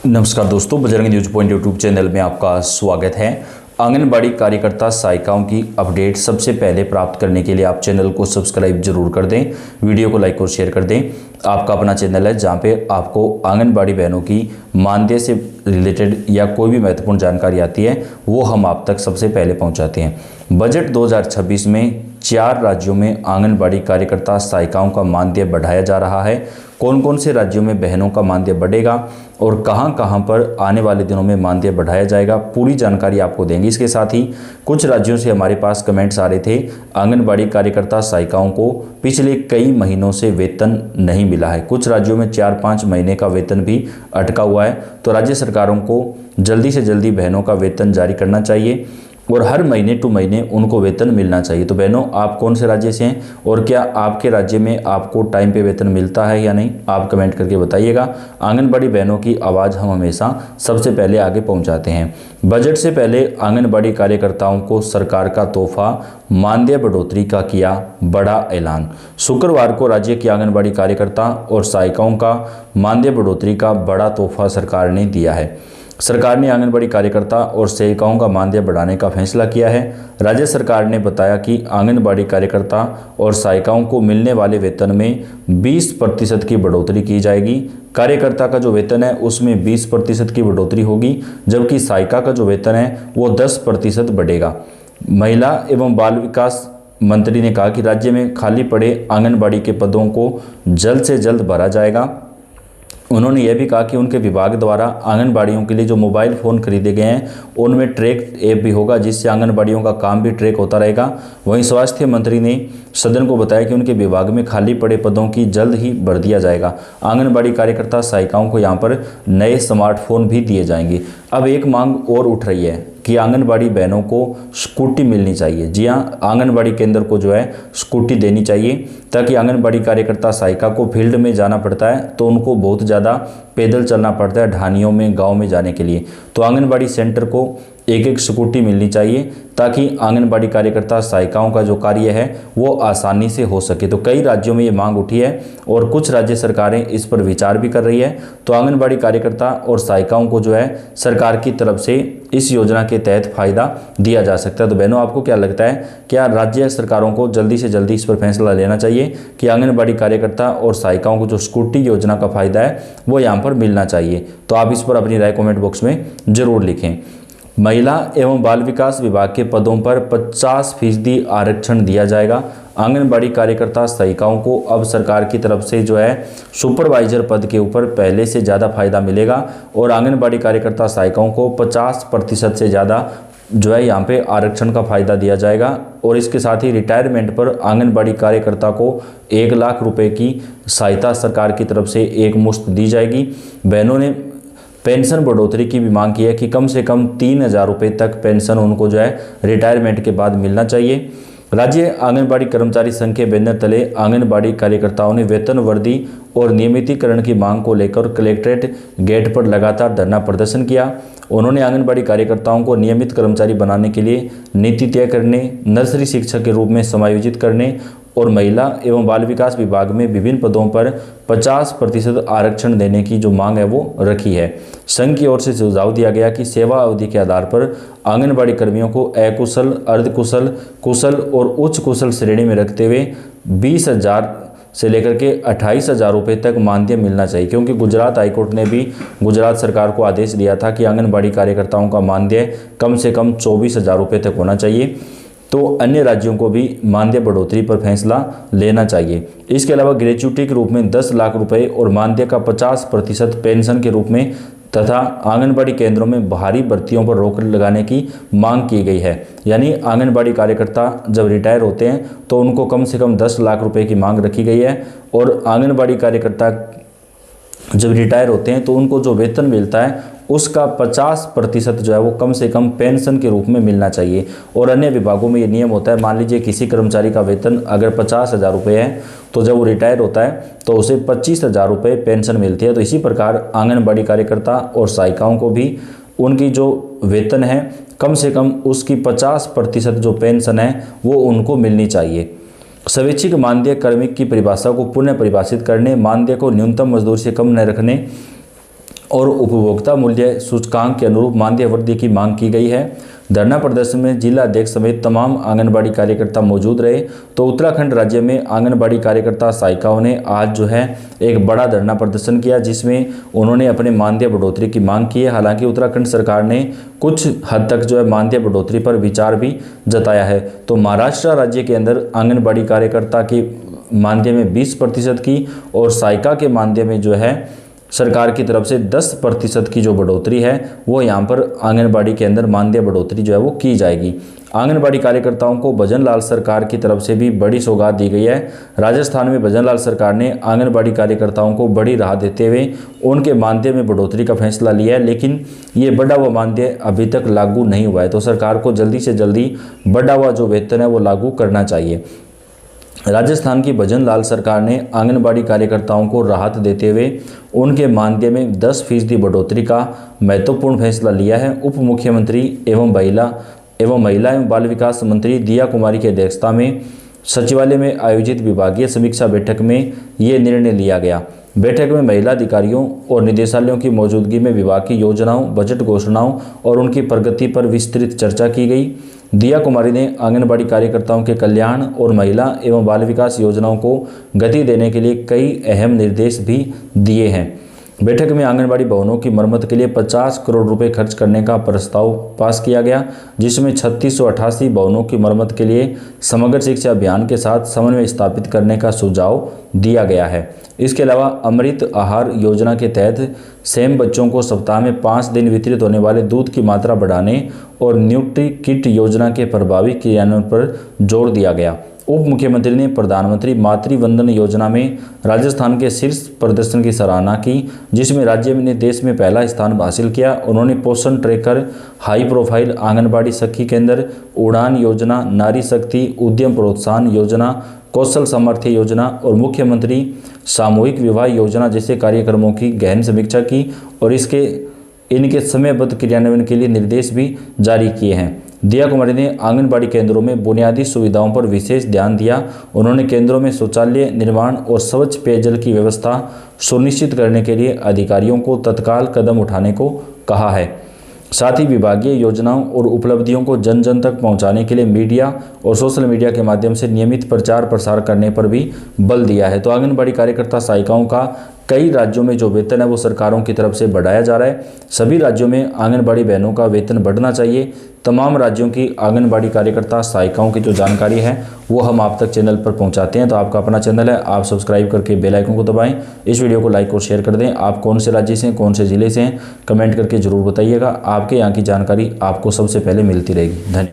नमस्कार दोस्तों, Bajrang news point YouTube channel में आपका स्वागत है। आंगनबाड़ी कार्यकर्ता सहायिकाओं की अपडेट सबसे पहले प्राप्त करने के लिए आप चैनल को सब्सक्राइब जरूर कर दें, वीडियो को लाइक और शेयर कर दें। आपका अपना चैनल है जहां पे आपको आंगनबाड़ी बहनों की मानदेय से रिलेटेड या कोई भी महत्वपूर्ण जानकारी आती है वो हम आप तक सबसे पहले पहुंचाते हैं। बजट 2026 में 4 राज्यों में आंगनबाड़ी कार्यकर्ता सहायिकाओं का मानदेय बढ़ाया जा रहा है। कौन कौन से राज्यों में बहनों का मानदेय बढ़ेगा और कहां कहां पर आने वाले दिनों में मानदेय बढ़ाया जाएगा, पूरी जानकारी आपको देंगे। इसके साथ ही कुछ राज्यों से हमारे पास कमेंट्स आ रहे थे, आंगनबाड़ी कार्यकर्ता सहायिकाओं को पिछले कई महीनों से वेतन नहीं मिला है। कुछ राज्यों में 4-5 महीने का वेतन भी अटका हुआ है। तो राज्य सरकारों को जल्दी से जल्दी बहनों का वेतन जारी करना चाहिए और हर महीने टू महीने उनको वेतन मिलना चाहिए। तो बहनों, आप कौन से राज्य से हैं और क्या आपके राज्य में आपको टाइम पे वेतन मिलता है या नहीं, आप कमेंट करके बताइएगा। आंगनबाड़ी बहनों की आवाज़ हम हमेशा सबसे पहले आगे पहुंचाते हैं। बजट से पहले आंगनबाड़ी कार्यकर्ताओं को सरकार का तोहफा, मानदेय बढ़ोतरी का किया बड़ा ऐलान। शुक्रवार को राज्य की आंगनबाड़ी कार्यकर्ता और सहायिकाओं का मानदेय बढ़ोतरी का बड़ा तोहफा सरकार ने दिया है। सरकार ने आंगनबाड़ी कार्यकर्ता और सेविकाओं का मानदेय बढ़ाने का फैसला किया है। राज्य सरकार ने बताया कि आंगनबाड़ी कार्यकर्ता और सहायिकाओं को मिलने वाले वेतन में 20% की बढ़ोतरी की जाएगी। कार्यकर्ता का जो वेतन है उसमें 20% की बढ़ोतरी होगी, जबकि सहायिका का जो वेतन है वो 10% बढ़ेगा। महिला एवं बाल विकास मंत्री ने कहा कि राज्य में खाली पड़े आंगनबाड़ी के पदों को जल्द से जल्द भरा जाएगा। उन्होंने यह भी कहा कि उनके विभाग द्वारा आंगनबाड़ियों के लिए जो मोबाइल फ़ोन खरीदे गए हैं उनमें ट्रैक ऐप भी होगा, जिससे आंगनबाड़ियों का काम भी ट्रैक होता रहेगा। वहीं स्वास्थ्य मंत्री ने सदन को बताया कि उनके विभाग में खाली पड़े पदों की जल्द ही भर दिया जाएगा। आंगनबाड़ी कार्यकर्ता सहायिकाओं को यहाँ पर नए स्मार्टफोन भी दिए जाएंगे। अब एक मांग और उठ रही है कि आंगनबाड़ी बहनों को स्कूटी मिलनी चाहिए। जी हाँ, आंगनबाड़ी केंद्र को जो है स्कूटी देनी चाहिए, ताकि आंगनबाड़ी कार्यकर्ता सहायिका को फील्ड में जाना पड़ता है तो उनको बहुत ज़्यादा पैदल चलना पड़ता है ढानियों में, गांव में जाने के लिए। तो आंगनबाड़ी सेंटर को एक एक स्कूटी मिलनी चाहिए, ताकि आंगनबाड़ी कार्यकर्ता सहायिकाओं का जो कार्य है वो आसानी से हो सके। तो कई राज्यों में ये मांग उठी है और कुछ राज्य सरकारें इस पर विचार भी कर रही है। तो आंगनबाड़ी कार्यकर्ता और सहायिकाओं को जो है सरकार की तरफ से इस योजना के तहत फायदा दिया जा सकता है। तो बहनों, आपको क्या लगता है, क्या राज्य सरकारों को जल्दी से जल्दी इस पर फैसला लेना चाहिए कि आंगनबाड़ी कार्यकर्ता और सहायिकाओं को जो स्कूटी योजना का फायदा है वो यहाँ पर मिलना चाहिए? तो आप इस पर अपनी राय कमेंट बॉक्स में जरूर लिखें। महिला एवं बाल विकास विभाग के पदों पर 50% आरक्षण दिया जाएगा। आंगनबाड़ी कार्यकर्ता सहायिकाओं को अब सरकार की तरफ से जो है सुपरवाइजर पद के ऊपर पहले से ज़्यादा फायदा मिलेगा और आंगनबाड़ी कार्यकर्ता सहायिकाओं को 50% से ज़्यादा जो है यहाँ पे आरक्षण का फायदा दिया जाएगा। और इसके साथ ही रिटायरमेंट पर आंगनबाड़ी कार्यकर्ता को 1 लाख रुपए की सहायता सरकार की तरफ से एक मुश्त दी जाएगी। बहनों ने पेंशन बढ़ोतरी की भी मांग की है कि कम से कम 3,000 रुपये तक पेंशन उनको जो है रिटायरमेंट के बाद मिलना चाहिए। राज्य आंगनबाड़ी कर्मचारी संघ के बैनर तले आंगनबाड़ी कार्यकर्ताओं ने वेतन वृद्धि और नियमितीकरण की मांग को लेकर कलेक्ट्रेट गेट पर लगातार धरना प्रदर्शन किया। उन्होंने आंगनबाड़ी कार्यकर्ताओं को नियमित कर्मचारी बनाने के लिए नीति तय करने, नर्सरी शिक्षक के रूप में समायोजित करने और महिला एवं बाल विकास विभाग में विभिन्न पदों पर 50% आरक्षण देने की जो मांग है वो रखी है। संघ की ओर से सुझाव दिया गया कि सेवा अवधि के आधार पर आंगनबाड़ी कर्मियों को अकुशल, अर्धकुशल, कुशल और उच्च कुशल श्रेणी में रखते हुए 20,000 से लेकर के 28,000 रुपये तक मानदेय मिलना चाहिए, क्योंकि गुजरात हाईकोर्ट ने भी गुजरात सरकार को आदेश दिया था कि आंगनबाड़ी कार्यकर्ताओं का मानदेय कम से कम 24,000 रुपये तक होना चाहिए। तो अन्य राज्यों को भी मानदेय बढ़ोतरी पर फैसला लेना चाहिए। इसके अलावा ग्रेच्युटी के रूप में 10 लाख रुपए और मानदेय का 50% पेंशन के रूप में तथा आंगनबाड़ी केंद्रों में बाहरी भर्तियों पर रोक लगाने की मांग की गई है। यानी आंगनबाड़ी कार्यकर्ता जब रिटायर होते हैं तो उनको कम से कम 10 लाख रुपए की मांग रखी गई है और आंगनबाड़ी कार्यकर्ता जब रिटायर होते हैं तो उनको जो वेतन मिलता है उसका 50% जो है वो कम से कम पेंशन के रूप में मिलना चाहिए। और अन्य विभागों में ये नियम होता है, मान लीजिए किसी कर्मचारी का वेतन अगर 50,000 रुपये है तो जब वो रिटायर होता है तो उसे 25,000 रुपये पेंशन मिलती है। तो इसी प्रकार आंगनबाड़ी कार्यकर्ता और सहायिकाओं को भी उनकी जो वेतन है कम से कम उसकी 50% जो पेंशन है वो उनको मिलनी चाहिए। स्वैच्छिक मानदेय कार्मिक की परिभाषा को पुनः परिभाषित करने, मानदेय को न्यूनतम मजदूरी से कम न रखने और उपभोक्ता मूल्य सूचकांक के अनुरूप मानदेय वृद्धि की मांग की गई है। धरना प्रदर्शन में जिला अध्यक्ष समेत तमाम आंगनबाड़ी कार्यकर्ता मौजूद रहे। तो उत्तराखंड राज्य में आंगनबाड़ी कार्यकर्ता सहायिकाओं ने आज जो है एक बड़ा धरना प्रदर्शन किया, जिसमें उन्होंने अपने मानदेय बढ़ोतरी की मांग की है। हालांकि उत्तराखंड सरकार ने कुछ हद तक जो है मानदेय बढ़ोतरी पर विचार भी जताया है। तो महाराष्ट्र राज्य के अंदर आंगनबाड़ी कार्यकर्ता के मानदेय में 20% की और सहायिका के मानदेय में जो है सरकार की तरफ से 10% की जो बढ़ोतरी है वो यहाँ पर आंगनबाड़ी के अंदर मानदेय बढ़ोतरी जो है वो की जाएगी। आंगनबाड़ी कार्यकर्ताओं को भजन लाल सरकार की तरफ से भी बड़ी सौगात दी गई है। राजस्थान में भजन लाल सरकार ने आंगनबाड़ी कार्यकर्ताओं को बड़ी राहत देते हुए उनके मानदेय में बढ़ोतरी का फैसला लिया है, लेकिन ये बढ़ा हुआ मानदेय अभी तक लागू नहीं हुआ है। तो सरकार को जल्दी से जल्दी बढ़ा हुआ जो वेतन है वो लागू करना चाहिए। राजस्थान की भजन लाल सरकार ने आंगनबाड़ी कार्यकर्ताओं को राहत देते हुए उनके मानदेय में 10% बढ़ोतरी का महत्वपूर्ण फैसला लिया है। उप मुख्यमंत्री एवं महिला एवं बाल विकास मंत्री दिया कुमारी की अध्यक्षता में सचिवालय में आयोजित विभागीय समीक्षा बैठक में ये निर्णय लिया गया। बैठक में महिला अधिकारियों और निदेशालयों की मौजूदगी में विभाग की योजनाओं, बजट घोषणाओं और उनकी प्रगति पर विस्तृत चर्चा की गई। दिया कुमारी ने आंगनबाड़ी कार्यकर्ताओं के कल्याण और महिला एवं बाल विकास योजनाओं को गति देने के लिए कई अहम निर्देश भी दिए हैं। बैठक में आंगनबाड़ी भवनों की मरम्मत के लिए 50 करोड़ रुपए खर्च करने का प्रस्ताव पास किया गया, जिसमें 3688 भवनों की मरम्मत के लिए समग्र शिक्षा अभियान के साथ समन्वय स्थापित करने का सुझाव दिया गया है। इसके अलावा अमृत आहार योजना के तहत सेम बच्चों को सप्ताह में 5 दिन वितरित होने वाले दूध की मात्रा बढ़ाने और न्यूट्री किट योजना के प्रभावी क्रियान्वयन पर जोर दिया गया। उप मुख्यमंत्री ने प्रधानमंत्री मातृ वंदन योजना में राजस्थान के शीर्ष प्रदर्शन की सराहना की, जिसमें राज्य ने देश में पहला स्थान हासिल किया। उन्होंने पोषण ट्रैकर, हाई प्रोफाइल आंगनबाड़ी सखी केंद्र, उड़ान योजना, नारी शक्ति उद्यम प्रोत्साहन योजना, कौशल सामर्थ्य योजना और मुख्यमंत्री सामूहिक विवाह योजना जैसे कार्यक्रमों की गहन समीक्षा की और इनके समयबद्ध क्रियान्वयन के लिए निर्देश भी जारी किए हैं। दिया कुमारी ने आंगनबाड़ी केंद्रों में बुनियादी सुविधाओं पर विशेष ध्यान दिया। उन्होंने केंद्रों में शौचालय निर्माण और स्वच्छ पेयजल की व्यवस्था सुनिश्चित करने के लिए अधिकारियों को तत्काल कदम उठाने को कहा है। साथ ही विभागीय योजनाओं और उपलब्धियों को जन जन तक पहुंचाने के लिए मीडिया और सोशल मीडिया के माध्यम से नियमित प्रचार प्रसार करने पर भी बल दिया है। तो आंगनबाड़ी कार्यकर्ता सहायिकाओं का कई राज्यों में जो वेतन है वो सरकारों की तरफ से बढ़ाया जा रहा है। सभी राज्यों में आंगनबाड़ी बहनों का वेतन बढ़ना चाहिए। तमाम राज्यों की आंगनबाड़ी कार्यकर्ता सहायिकाओं की जो जानकारी है वो हम आप तक चैनल पर पहुंचाते हैं। तो आपका अपना चैनल है, आप सब्सक्राइब करके बेल आइकन को दबाएं। इस वीडियो को लाइक और शेयर कर दें। आप कौन से राज्य से हैं, कौन से ज़िले से हैं, कमेंट करके ज़रूर बताइएगा। आपके यहाँ की जानकारी आपको सबसे पहले मिलती रहेगी। धन्यवाद।